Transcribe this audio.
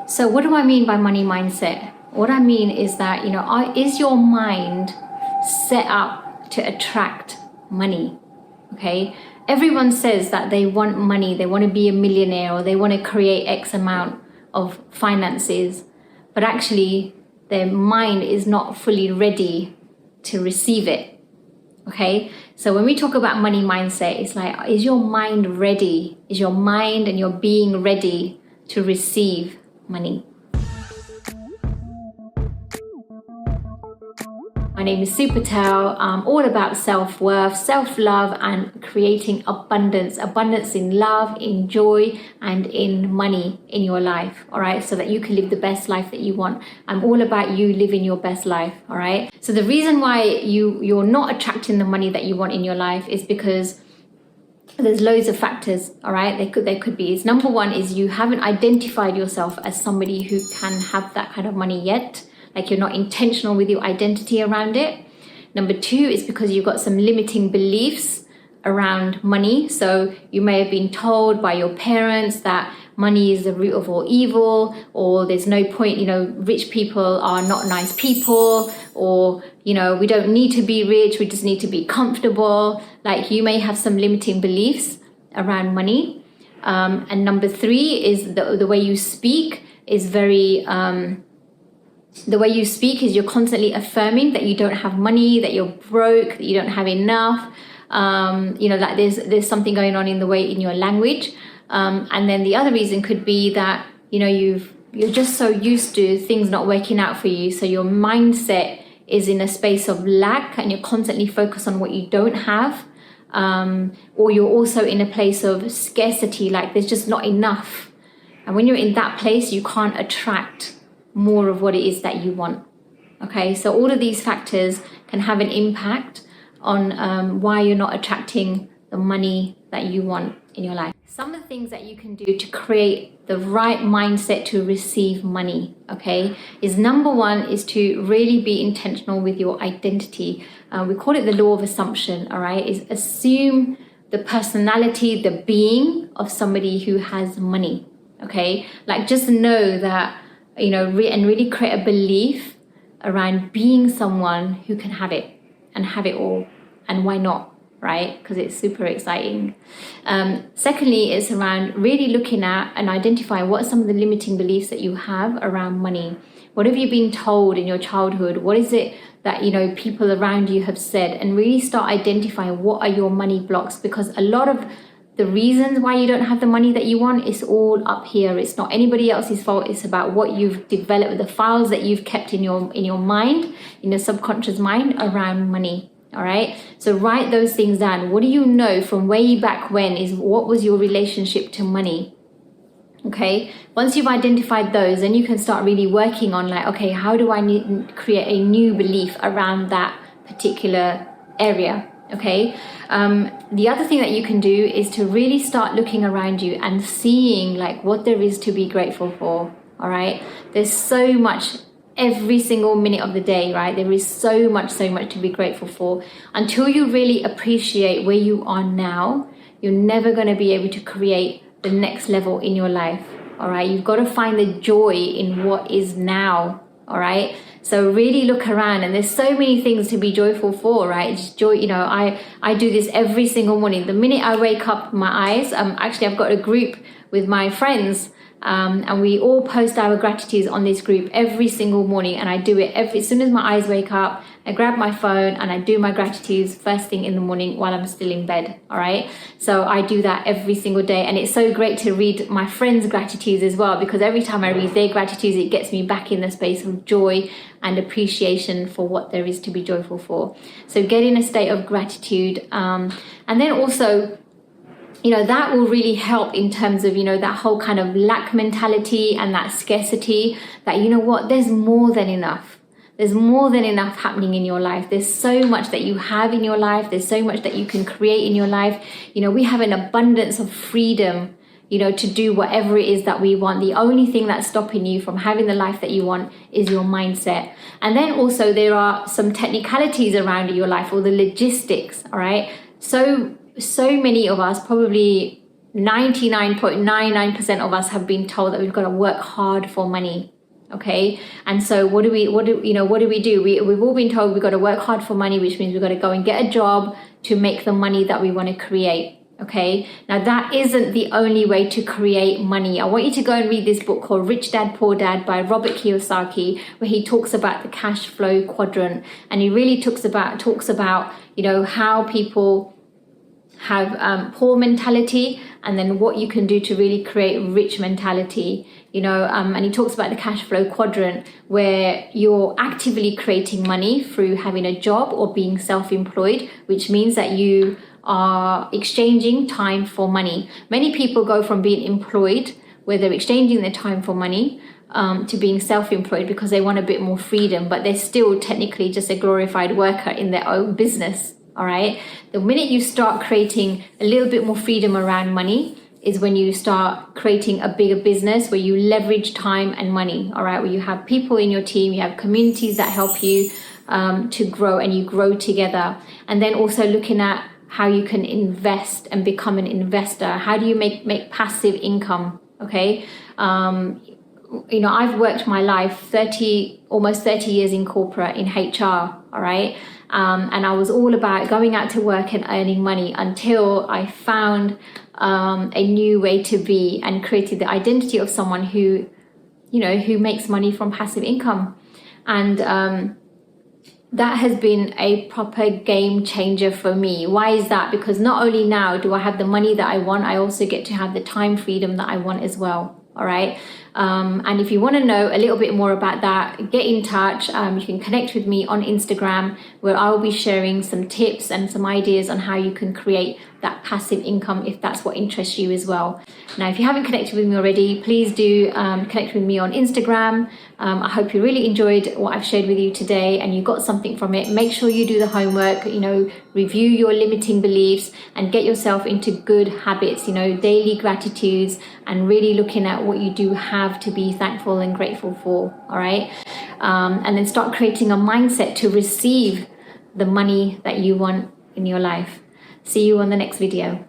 So what do I mean by money mindset? What I mean is that, is your mind set up to attract money? Okay. Everyone says that they want money, they want to be a millionaire, or they want to create X amount of finances, but actually their mind is not fully ready to receive it. Okay. So when we talk about money mindset, it's like, is your mind ready? Is your mind and your being ready to receive money? My name is Su Patel. I'm all about self-worth, self-love, and creating abundance in love, in joy, and in money in your life, all right? So that you can live the best life that you want. I'm all about you living your best life, all right? So the reason why you're not attracting the money that you want in your life is because there's loads of factors, all right? They could be. Number one is you haven't identified yourself as somebody who can have that kind of money yet. Like, you're not intentional with your identity around it. Number two is because you've got some limiting beliefs around money. So you may have been told by your parents that money is the root of all evil, or there's no point, rich people are not nice people, or, we don't need to be rich, we just need to be comfortable. Like, you may have some limiting beliefs around money. And number three is the way you speak is very... The way you speak is you're constantly affirming that you don't have money, that you're broke, that you don't have enough, that there's something going on in your language. And then the other reason could be that, you're just so used to things not working out for you. So your mindset is in a space of lack and you're constantly focused on what you don't have. Or you're also in a place of scarcity, like there's just not enough. And when you're in that place, you can't attract more of what it is that you want. Okay, so all of these factors can have an impact on why you're not attracting the money that you want in your life. Some of the things that you can do to create the right mindset to receive money, okay, is number one is to really be intentional with your identity. We call it the law of assumption, all right, is assume the personality, the being of somebody who has money, okay? Like, just know that, and really create a belief around being someone who can have it and have it all. And why not, right? Because it's super exciting. Secondly, it's around really looking at and identifying what are some of the limiting beliefs that you have around money. What have you been told in your childhood? What is it that, people around you have said? And really start identifying what are your money blocks, because a lot of the reasons why you don't have the money that you want is all up here. It's not anybody else's fault. It's about what you've developed, the files that you've kept in your mind, in your subconscious mind around money. All right. So write those things down. What do you know from way back when is what was your relationship to money? Okay. Once you've identified those, then you can start really working on like, okay, how do I create a new belief around that particular area? Okay. The other thing that you can do is to really start looking around you and seeing like what there is to be grateful for. All right. There's so much every single minute of the day, right? There is so much to be grateful for. Until you really appreciate where you are now, you're never going to be able to create the next level in your life. All right. You've got to find the joy in what is now. All right. So really look around, and there's so many things to be joyful for, right? It's joy. I do this every single morning. The minute I wake up, my eyes, actually I've got a group with my friends, and we all post our gratitudes on this group every single morning. And I do it as soon as my eyes wake up, I grab my phone and I do my gratitudes first thing in the morning while I'm still in bed. All right. So I do that every single day. And it's so great to read my friends' gratitudes as well, because every time I read their gratitudes, it gets me back in the space of joy and appreciation for what there is to be joyful for. So get in a state of gratitude. And then also, that will really help in terms of, that whole kind of lack mentality and that scarcity, that, there's more than enough. There's more than enough happening in your life. There's so much that you have in your life. There's so much that you can create in your life. We have an abundance of freedom, to do whatever it is that we want. The only thing that's stopping you from having the life that you want is your mindset. And then also there are some technicalities around your life, or the logistics, all right? So many of us, probably 99.99% of us have been told that we've got to work hard for money. Okay, and so what do we do? We've all been told we've got to work hard for money, which means we've got to go and get a job to make the money that we want to create. Okay, now that isn't the only way to create money. I want you to go and read this book called Rich Dad Poor Dad by Robert Kiyosaki, where he talks about the cash flow quadrant, and he really talks about how people have poor mentality, and then what you can do to really create rich mentality. And he talks about the cash flow quadrant, where you're actively creating money through having a job or being self-employed, which means that you are exchanging time for money. Many people go from being employed, where they're exchanging their time for money, to being self-employed because they want a bit more freedom, but they're still technically just a glorified worker in their own business. All right. The minute you start creating a little bit more freedom around money is when you start creating a bigger business where you leverage time and money. All right. Where you have people in your team, you have communities that help you to grow, and you grow together. And then also looking at how you can invest and become an investor. How do you make passive income? Okay. I've worked my life almost 30 years in corporate, in HR. All right. And I was all about going out to work and earning money until I found a new way to be and created the identity of someone who makes money from passive income. And that has been a proper game changer for me. Why is that? Because not only now do I have the money that I want, I also get to have the time freedom that I want as well. All right. And if you want to know a little bit more about that, get in touch. You can connect with me on Instagram, where I will be sharing some tips and some ideas on how you can create that passive income if that's what interests you as well. Now, if you haven't connected with me already, please do connect with me on Instagram. I hope you really enjoyed what I've shared with you today and you got something from it. Make sure you do the homework, review your limiting beliefs and get yourself into good habits, daily gratitudes, and really looking at what you do have to be thankful and grateful for. All right. And then start creating a mindset to receive the money that you want in your life. See you on the next video.